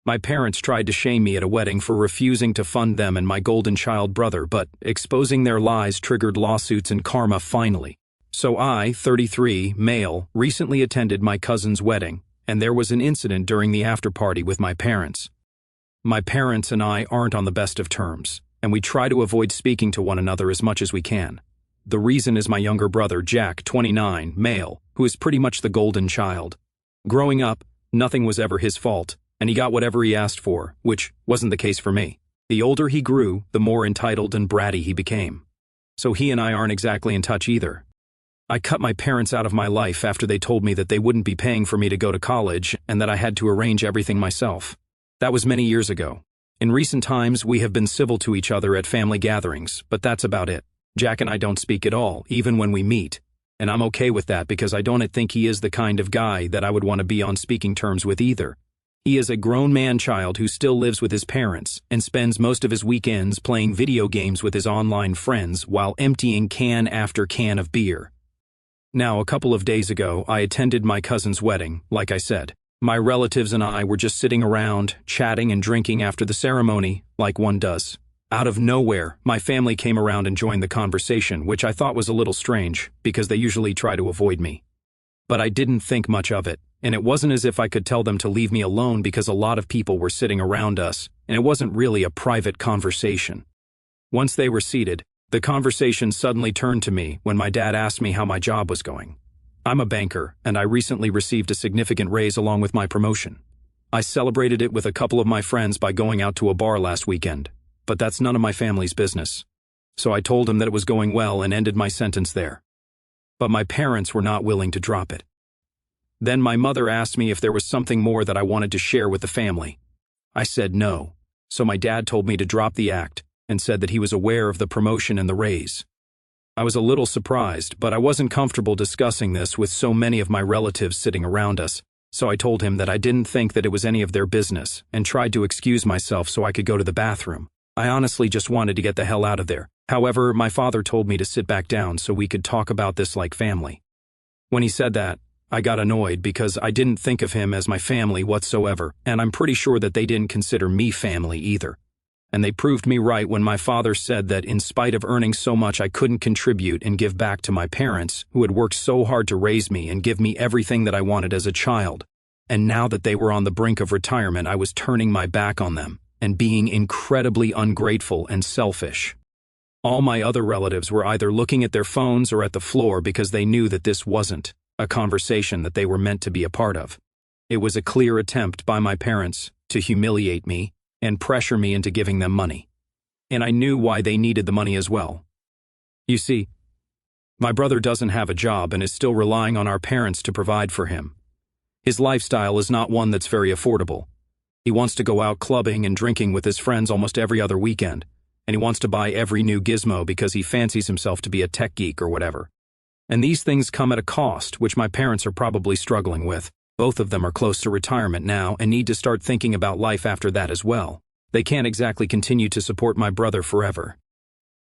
My parents tried to shame me at a wedding for refusing to fund them and my golden child brother, but exposing their lies triggered lawsuits and karma finally. So I, 33, male, recently attended my cousin's wedding, and there was an incident during the after-party with my parents. My parents and I aren't on the best of terms, and we try to avoid speaking to one another as much as we can. The reason is my younger brother, Jack, 29, male, who is pretty much the golden child. Growing up, nothing was ever his fault, and he got whatever he asked for, which wasn't the case for me. The older he grew, the more entitled and bratty he became. So he and I aren't exactly in touch either. I cut my parents out of my life after they told me that they wouldn't be paying for me to go to college and that I had to arrange everything myself. That was many years ago. In recent times, we have been civil to each other at family gatherings, but that's about it. Jack and I don't speak at all, even when we meet. And I'm okay with that because I don't think he is the kind of guy that I would want to be on speaking terms with either. He is a grown man-child who still lives with his parents and spends most of his weekends playing video games with his online friends while emptying can after can of beer. Now, a couple of days ago, I attended my cousin's wedding, like I said. My relatives and I were just sitting around, chatting and drinking after the ceremony, like one does. Out of nowhere, my family came around and joined the conversation, which I thought was a little strange, because they usually try to avoid me. But I didn't think much of it, and it wasn't as if I could tell them to leave me alone because a lot of people were sitting around us, and it wasn't really a private conversation. Once they were seated, the conversation suddenly turned to me when my dad asked me how my job was going. I'm a banker, and I recently received a significant raise along with my promotion. I celebrated it with a couple of my friends by going out to a bar last weekend, but that's none of my family's business. So I told him that it was going well and ended my sentence there. But my parents were not willing to drop it. Then my mother asked me if there was something more that I wanted to share with the family. I said no, so my dad told me to drop the act and said that he was aware of the promotion and the raise. I was a little surprised, but I wasn't comfortable discussing this with so many of my relatives sitting around us, so I told him that I didn't think that it was any of their business and tried to excuse myself so I could go to the bathroom. I honestly just wanted to get the hell out of there. However, my father told me to sit back down so we could talk about this like family. When he said that, I got annoyed because I didn't think of him as my family whatsoever, and I'm pretty sure that they didn't consider me family either. And they proved me right when my father said that in spite of earning so much I couldn't contribute and give back to my parents, who had worked so hard to raise me and give me everything that I wanted as a child. And now that they were on the brink of retirement, I was turning my back on them and being incredibly ungrateful and selfish. All my other relatives were either looking at their phones or at the floor because they knew that this wasn't a conversation that they were meant to be a part of. It was a clear attempt by my parents to humiliate me and pressure me into giving them money. And I knew why they needed the money as well. You see, my brother doesn't have a job and is still relying on our parents to provide for him. His lifestyle is not one that's very affordable. He wants to go out clubbing and drinking with his friends almost every other weekend, and he wants to buy every new gizmo because he fancies himself to be a tech geek or whatever. And these things come at a cost, which my parents are probably struggling with. Both of them are close to retirement now and need to start thinking about life after that as well. They can't exactly continue to support my brother forever.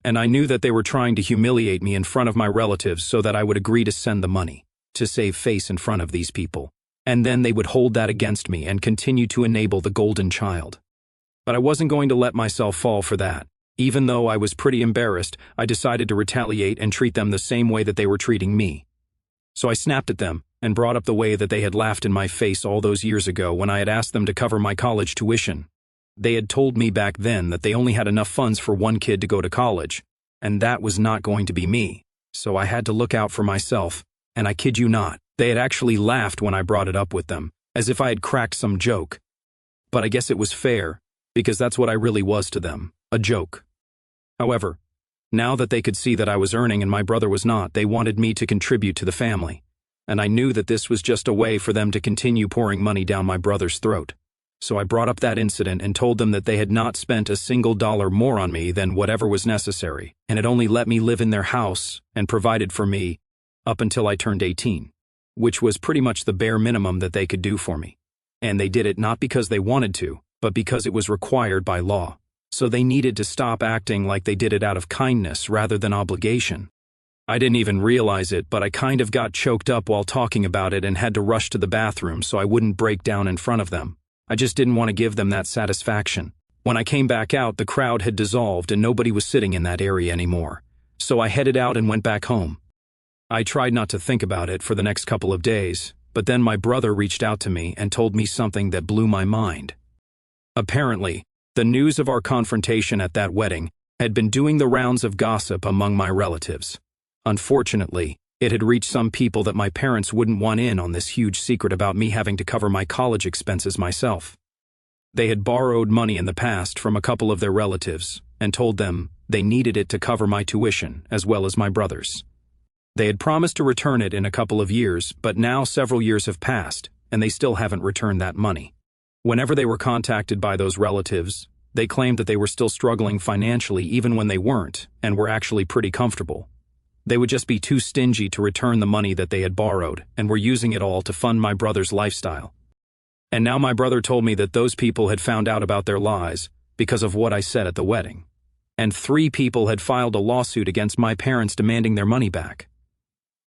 And I knew that they were trying to humiliate me in front of my relatives so that I would agree to send the money, to save face in front of these people. And then they would hold that against me and continue to enable the golden child. But I wasn't going to let myself fall for that. Even though I was pretty embarrassed, I decided to retaliate and treat them the same way that they were treating me. So I snapped at them and brought up the way that they had laughed in my face all those years ago when I had asked them to cover my college tuition. They had told me back then that they only had enough funds for one kid to go to college, and that was not going to be me. So I had to look out for myself, and I kid you not, they had actually laughed when I brought it up with them, as if I had cracked some joke. But I guess it was fair, because that's what I really was to them, a joke. However, now that they could see that I was earning and my brother was not, they wanted me to contribute to the family. And I knew that this was just a way for them to continue pouring money down my brother's throat. So I brought up that incident and told them that they had not spent a single dollar more on me than whatever was necessary, and had only let me live in their house and provided for me up until I turned 18, which was pretty much the bare minimum that they could do for me. And they did it not because they wanted to, but because it was required by law. So they needed to stop acting like they did it out of kindness rather than obligation. I didn't even realize it, but I kind of got choked up while talking about it and had to rush to the bathroom so I wouldn't break down in front of them. I just didn't want to give them that satisfaction. When I came back out, the crowd had dissolved and nobody was sitting in that area anymore. So I headed out and went back home. I tried not to think about it for the next couple of days, but then my brother reached out to me and told me something that blew my mind. Apparently, the news of our confrontation at that wedding had been doing the rounds of gossip among my relatives. Unfortunately, it had reached some people that my parents wouldn't want in on this huge secret about me having to cover my college expenses myself. They had borrowed money in the past from a couple of their relatives and told them they needed it to cover my tuition as well as my brother's. They had promised to return it in a couple of years, but now several years have passed and they still haven't returned that money. Whenever they were contacted by those relatives, they claimed that they were still struggling financially even when they weren't and were actually pretty comfortable. They would just be too stingy to return the money that they had borrowed and were using it all to fund my brother's lifestyle. And now my brother told me that those people had found out about their lies because of what I said at the wedding. And 3 people had filed a lawsuit against my parents demanding their money back.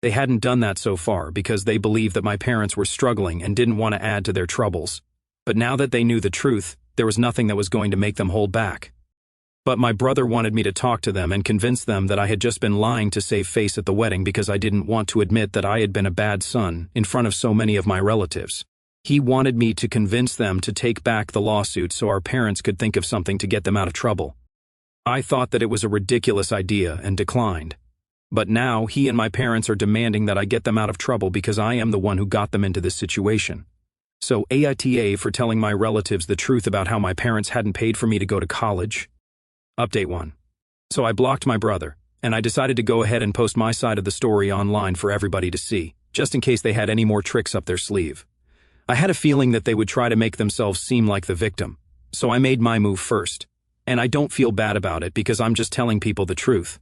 They hadn't done that so far because they believed that my parents were struggling and didn't want to add to their troubles. But now that they knew the truth, there was nothing that was going to make them hold back. But my brother wanted me to talk to them and convince them that I had just been lying to save face at the wedding because I didn't want to admit that I had been a bad son in front of so many of my relatives. He wanted me to convince them to take back the lawsuit so our parents could think of something to get them out of trouble. I thought that it was a ridiculous idea and declined. But now he and my parents are demanding that I get them out of trouble because I am the one who got them into this situation. So AITA for telling my relatives the truth about how my parents hadn't paid for me to go to college. Update 1. So I blocked my brother, and I decided to go ahead and post my side of the story online for everybody to see, just in case they had any more tricks up their sleeve. I had a feeling that they would try to make themselves seem like the victim, so I made my move first. And I don't feel bad about it because I'm just telling people the truth.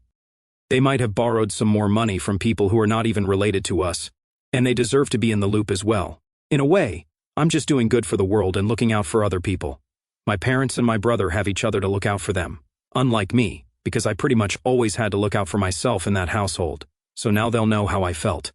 They might have borrowed some more money from people who are not even related to us, and they deserve to be in the loop as well. In a way, I'm just doing good for the world and looking out for other people. My parents and my brother have each other to look out for them, unlike me, because I pretty much always had to look out for myself in that household, so now they'll know how I felt.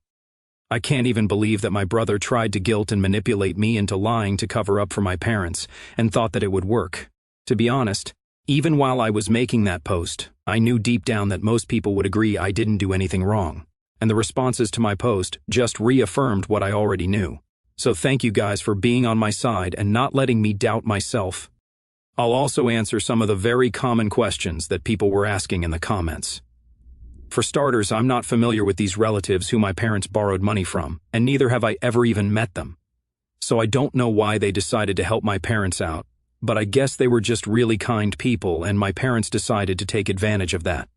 I can't even believe that my brother tried to guilt and manipulate me into lying to cover up for my parents and thought that it would work. To be honest, even while I was making that post, I knew deep down that most people would agree I didn't do anything wrong, and the responses to my post just reaffirmed what I already knew. So thank you guys for being on my side and not letting me doubt myself. I'll also answer some of the very common questions that people were asking in the comments. For starters, I'm not familiar with these relatives who my parents borrowed money from, and neither have I ever even met them. So I don't know why they decided to help my parents out, but I guess they were just really kind people and my parents decided to take advantage of that.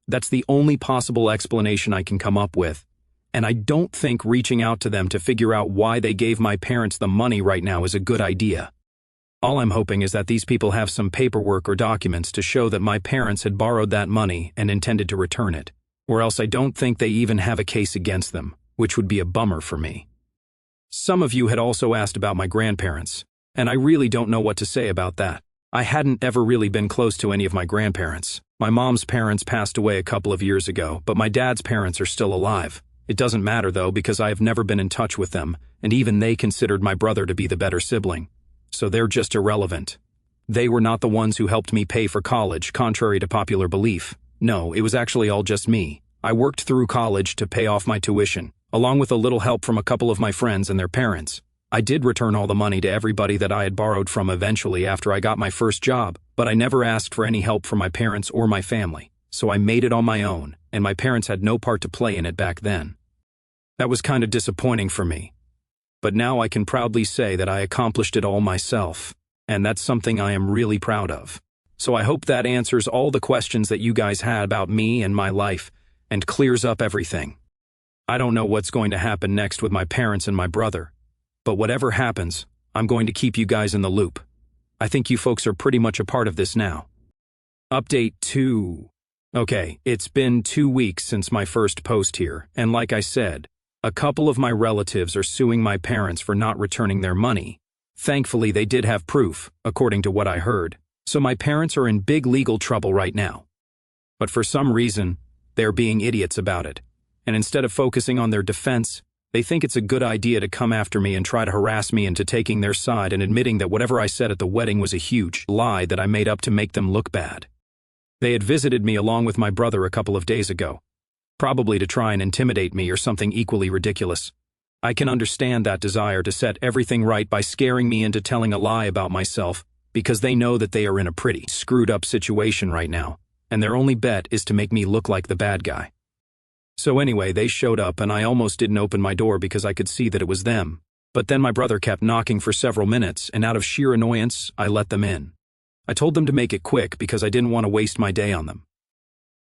That's the only possible explanation I can come up with, and I don't think reaching out to them to figure out why they gave my parents the money right now is a good idea. All I'm hoping is that these people have some paperwork or documents to show that my parents had borrowed that money and intended to return it. Or else I don't think they even have a case against them, which would be a bummer for me. Some of you had also asked about my grandparents, and I really don't know what to say about that. I hadn't ever really been close to any of my grandparents. My mom's parents passed away a couple of years ago, but my dad's parents are still alive. It doesn't matter though because I have never been in touch with them, and even they considered my brother to be the better sibling. So they're just irrelevant. They were not the ones who helped me pay for college, contrary to popular belief. No, it was actually all just me. I worked through college to pay off my tuition, along with a little help from a couple of my friends and their parents. I did return all the money to everybody that I had borrowed from eventually after I got my first job, but I never asked for any help from my parents or my family, so I made it on my own, and my parents had no part to play in it back then. That was kind of disappointing for me. But now I can proudly say that I accomplished it all myself, and that's something I am really proud of. So I hope that answers all the questions that you guys had about me and my life, and clears up everything. I don't know what's going to happen next with my parents and my brother, but whatever happens, I'm going to keep you guys in the loop. I think you folks are pretty much a part of this now. Update 2. Okay, it's been 2 weeks since my first post here, and like I said, a couple of my relatives are suing my parents for not returning their money. Thankfully, they did have proof, according to what I heard. So my parents are in big legal trouble right now. But for some reason, they're being idiots about it. And instead of focusing on their defense, They think it's a good idea to come after me and try to harass me into taking their side and admitting that whatever I said at the wedding was a huge lie that I made up to make them look bad. They had visited me along with my brother a couple of days ago, probably to try and intimidate me or something equally ridiculous. I can understand that desire to set everything right by scaring me into telling a lie about myself, because they know that they are in a pretty screwed up situation right now, and their only bet is to make me look like the bad guy. So anyway, they showed up and I almost didn't open my door because I could see that it was them. But then my brother kept knocking for several minutes, and out of sheer annoyance, I let them in. I told them to make it quick because I didn't want to waste my day on them.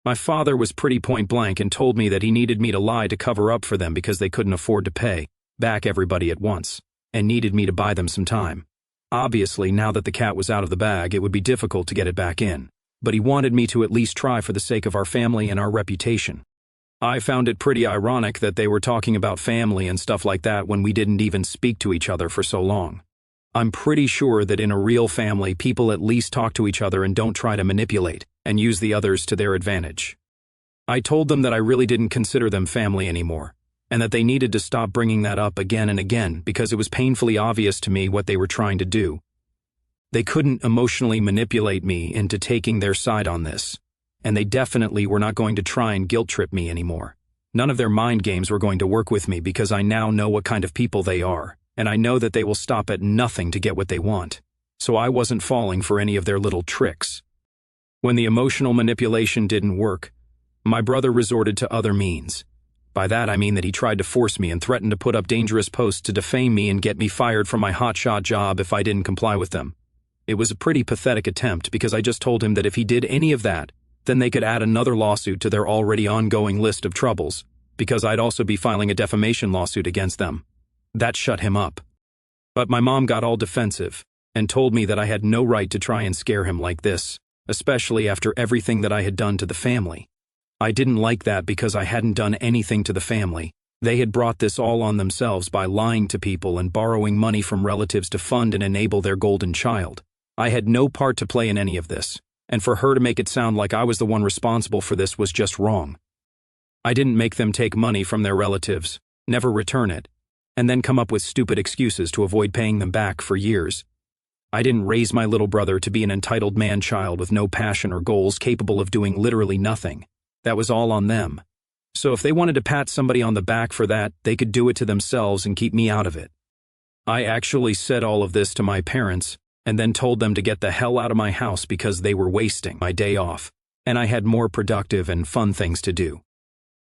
My father was pretty point blank and told me that he needed me to lie to cover up for them because they couldn't afford to pay back everybody at once, and needed me to buy them some time. Obviously, now that the cat was out of the bag, it would be difficult to get it back in, but he wanted me to at least try for the sake of our family and our reputation. I found it pretty ironic that they were talking about family and stuff like that when we didn't even speak to each other for so long. I'm pretty sure that in a real family, people at least talk to each other and don't try to manipulate and use the others to their advantage. I told them that I really didn't consider them family anymore, and that they needed to stop bringing that up again and again because it was painfully obvious to me what they were trying to do. They couldn't emotionally manipulate me into taking their side on this, and they definitely were not going to try and guilt-trip me anymore. None of their mind games were going to work with me because I now know what kind of people they are, and I know that they will stop at nothing to get what they want. So I wasn't falling for any of their little tricks. When the emotional manipulation didn't work, my brother resorted to other means. By that I mean that he tried to force me and threatened to put up dangerous posts to defame me and get me fired from my hotshot job if I didn't comply with them. It was a pretty pathetic attempt because I just told him that if he did any of that, then they could add another lawsuit to their already ongoing list of troubles, because I'd also be filing a defamation lawsuit against them. That shut him up. But my mom got all defensive and told me that I had no right to try and scare him like this, especially after everything that I had done to the family. I didn't like that because I hadn't done anything to the family. They had brought this all on themselves by lying to people and borrowing money from relatives to fund and enable their golden child. I had no part to play in any of this, and for her to make it sound like I was the one responsible for this was just wrong. I didn't make them take money from their relatives, never return it, and then come up with stupid excuses to avoid paying them back for years. I didn't raise my little brother to be an entitled man-child with no passion or goals, capable of doing literally nothing. That was all on them. So if they wanted to pat somebody on the back for that, they could do it to themselves and keep me out of it. I actually said all of this to my parents, and then told them to get the hell out of my house because they were wasting my day off, and I had more productive and fun things to do.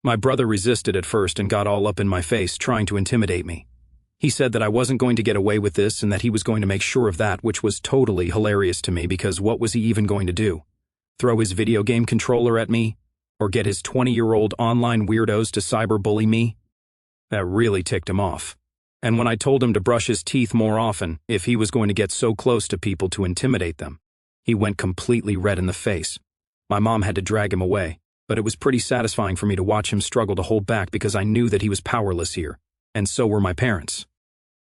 My brother resisted at first and got all up in my face, trying to intimidate me. He said that I wasn't going to get away with this and that he was going to make sure of that, which was totally hilarious to me because what was he even going to do? Throw his video game controller at me? Or get his 20-year-old online weirdos to cyberbully me? That really ticked him off. And when I told him to brush his teeth more often if he was going to get so close to people to intimidate them, he went completely red in the face. My mom had to drag him away, but it was pretty satisfying for me to watch him struggle to hold back because I knew that he was powerless here, and so were my parents.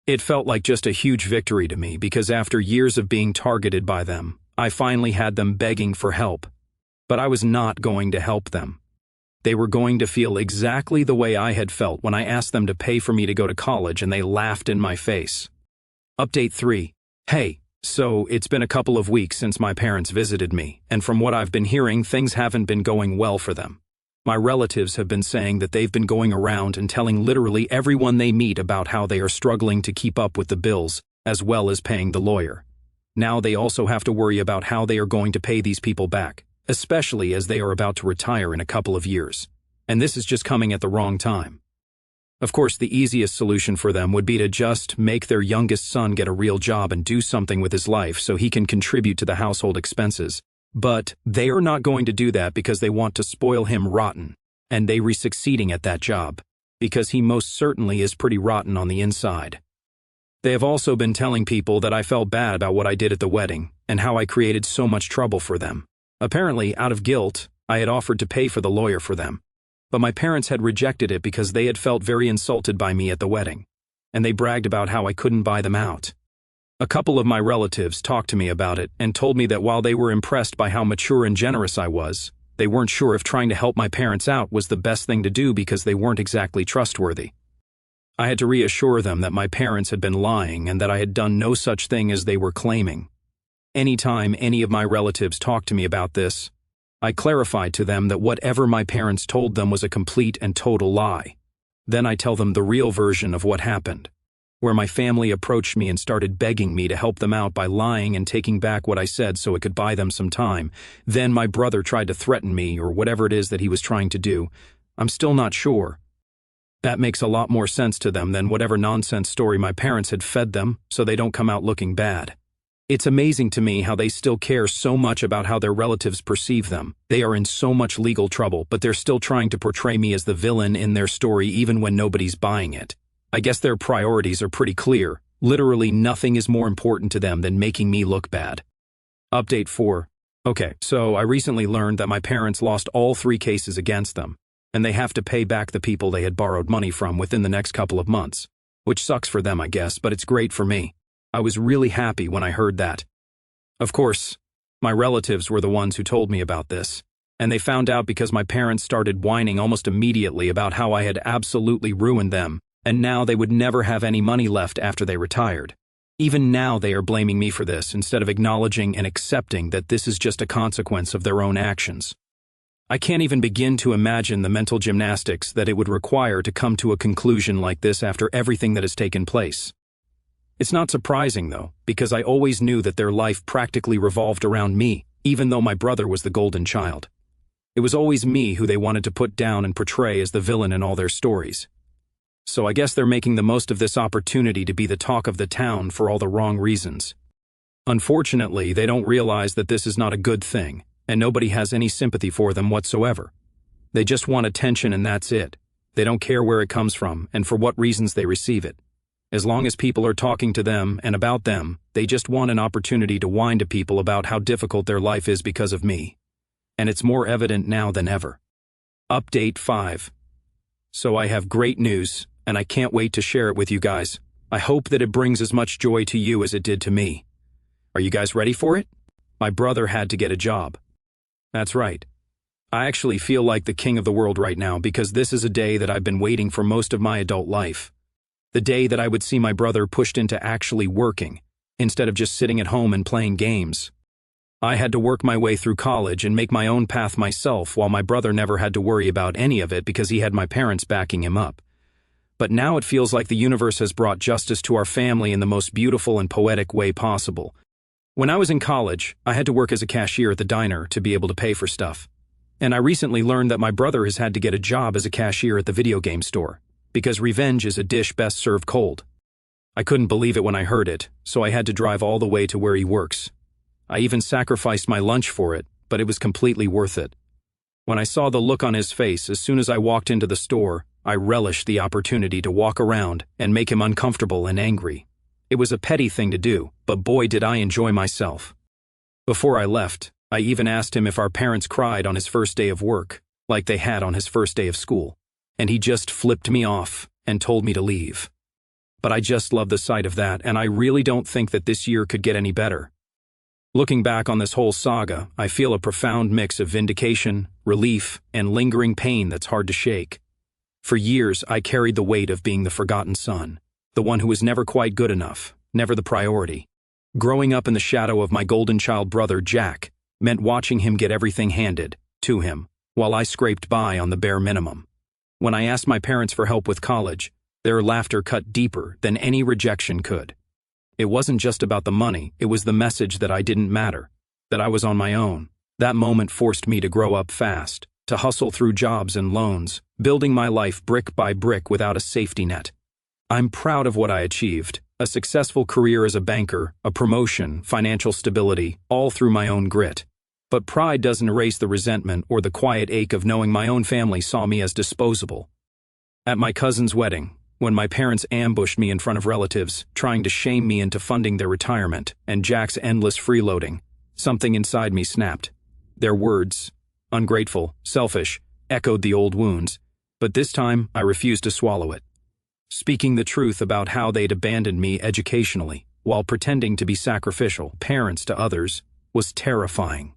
It felt like just a huge victory to me because after years of being targeted by them, I finally had them begging for help. But I was not going to help them. They were going to feel exactly the way I had felt when I asked them to pay for me to go to college and they laughed in my face. Update 3. Hey, so it's been a couple of weeks since my parents visited me, and from what I've been hearing, things haven't been going well for them. My relatives have been saying that they've been going around and telling literally everyone they meet about how they are struggling to keep up with the bills, as well as paying the lawyer. Now they also have to worry about how they are going to pay these people back, especially as they are about to retire in a couple of years. And this is just coming at the wrong time. Of course, the easiest solution for them would be to just make their youngest son get a real job and do something with his life so he can contribute to the household expenses. But they are not going to do that because they want to spoil him rotten, and they succeeding at that job, because he most certainly is pretty rotten on the inside. They have also been telling people that I felt bad about what I did at the wedding, and how I created so much trouble for them. Apparently, out of guilt, I had offered to pay for the lawyer for them. But my parents had rejected it because they had felt very insulted by me at the wedding, and they bragged about how I couldn't buy them out. A couple of my relatives talked to me about it and told me that while they were impressed by how mature and generous I was, they weren't sure if trying to help my parents out was the best thing to do because they weren't exactly trustworthy. I had to reassure them that my parents had been lying and that I had done no such thing as they were claiming. Anytime any of my relatives talked to me about this, I clarified to them that whatever my parents told them was a complete and total lie. Then I tell them the real version of what happened, where my family approached me and started begging me to help them out by lying and taking back what I said so it could buy them some time. Then my brother tried to threaten me or whatever it is that he was trying to do. I'm still not sure. That makes a lot more sense to them than whatever nonsense story my parents had fed them so they don't come out looking bad. It's amazing to me how they still care so much about how their relatives perceive them. They are in so much legal trouble, but they're still trying to portray me as the villain in their story even when nobody's buying it. I guess their priorities are pretty clear. Literally nothing is more important to them than making me look bad. Update 4. Okay, so I recently learned that my parents lost all 3 cases against them, and they have to pay back the people they had borrowed money from within the next couple of months. Which sucks for them, I guess, but it's great for me. I was really happy when I heard that. Of course, my relatives were the ones who told me about this, and they found out because my parents started whining almost immediately about how I had absolutely ruined them, and now they would never have any money left after they retired. Even now they are blaming me for this instead of acknowledging and accepting that this is just a consequence of their own actions. I can't even begin to imagine the mental gymnastics that it would require to come to a conclusion like this after everything that has taken place. It's not surprising, though, because I always knew that their life practically revolved around me, even though my brother was the golden child. It was always me who they wanted to put down and portray as the villain in all their stories. So I guess they're making the most of this opportunity to be the talk of the town for all the wrong reasons. Unfortunately, they don't realize that this is not a good thing, and nobody has any sympathy for them whatsoever. They just want attention and that's it. They don't care where it comes from and for what reasons they receive it. As long as people are talking to them and about them, they just want an opportunity to whine to people about how difficult their life is because of me. And it's more evident now than ever. Update 5. So I have great news, and I can't wait to share it with you guys. I hope that it brings as much joy to you as it did to me. Are you guys ready for it? My brother had to get a job. That's right. I actually feel like the king of the world right now because this is a day that I've been waiting for most of my adult life. The day that I would see my brother pushed into actually working, instead of just sitting at home and playing games. I had to work my way through college and make my own path myself while my brother never had to worry about any of it because he had my parents backing him up. But now it feels like the universe has brought justice to our family in the most beautiful and poetic way possible. When I was in college, I had to work as a cashier at the diner to be able to pay for stuff. And I recently learned that my brother has had to get a job as a cashier at the video game store, because revenge is a dish best served cold. I couldn't believe it when I heard it, so I had to drive all the way to where he works. I even sacrificed my lunch for it, but it was completely worth it. When I saw the look on his face as soon as I walked into the store, I relished the opportunity to walk around and make him uncomfortable and angry. It was a petty thing to do, but boy did I enjoy myself. Before I left, I even asked him if our parents cried on his first day of work, like they had on his first day of school. And he just flipped me off and told me to leave. But I just love the sight of that, and I really don't think that this year could get any better. Looking back on this whole saga, I feel a profound mix of vindication, relief, and lingering pain that's hard to shake. For years, I carried the weight of being the forgotten son, the one who was never quite good enough, never the priority. Growing up in the shadow of my golden child brother, Jack, meant watching him get everything handed to him, while I scraped by on the bare minimum. When I asked my parents for help with college, their laughter cut deeper than any rejection could. It wasn't just about the money, it was the message that I didn't matter, that I was on my own. That moment forced me to grow up fast, to hustle through jobs and loans, building my life brick by brick without a safety net. I'm proud of what I achieved, a successful career as a banker, a promotion, financial stability, all through my own grit. But pride doesn't erase the resentment or the quiet ache of knowing my own family saw me as disposable. At my cousin's wedding, when my parents ambushed me in front of relatives, trying to shame me into funding their retirement, and Jack's endless freeloading, something inside me snapped. Their words, ungrateful, selfish, echoed the old wounds, but this time I refused to swallow it. Speaking the truth about how they'd abandoned me educationally, while pretending to be sacrificial parents to others, was terrifying.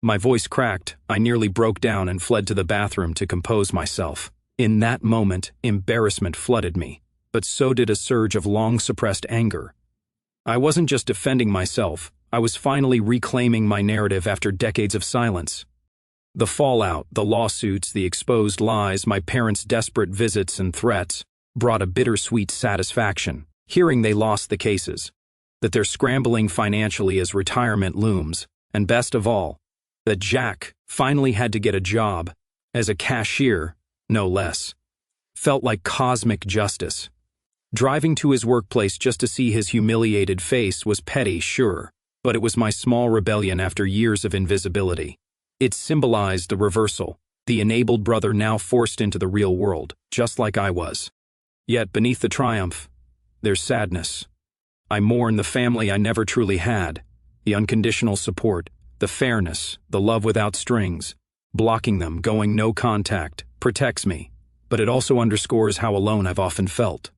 My voice cracked, I nearly broke down and fled to the bathroom to compose myself. In that moment, embarrassment flooded me. but so did a surge of long-suppressed anger. I wasn't just defending myself, I was finally reclaiming my narrative after decades of silence. The fallout, the lawsuits, the exposed lies, my parents' desperate visits and threats brought a bittersweet satisfaction. Hearing they lost the cases, that they're scrambling financially as retirement looms, and best of all, that Jack finally had to get a job, as a cashier, no less, felt like cosmic justice. Driving to his workplace just to see his humiliated face was petty, sure, but it was my small rebellion after years of invisibility. It symbolized the reversal, the enabled brother now forced into the real world, just like I was. Yet beneath the triumph, there's sadness. I mourn the family I never truly had, the unconditional support, the fairness, the love without strings. Blocking them, going no contact, protects me, but it also underscores how alone I've often felt.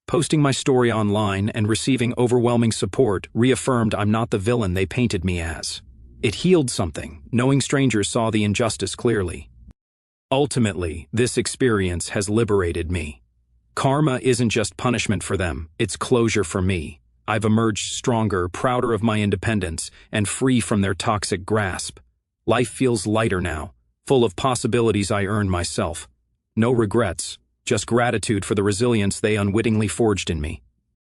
Posting my story online and receiving overwhelming support reaffirmed I'm not the villain they painted me as. It healed something, knowing strangers saw the injustice clearly. Ultimately, this experience has liberated me. Karma isn't just punishment for them, it's closure for me. I've emerged stronger, prouder of my independence, and free from their toxic grasp. Life feels lighter now, full of possibilities I earned myself. No regrets, just gratitude for the resilience they unwittingly forged in me.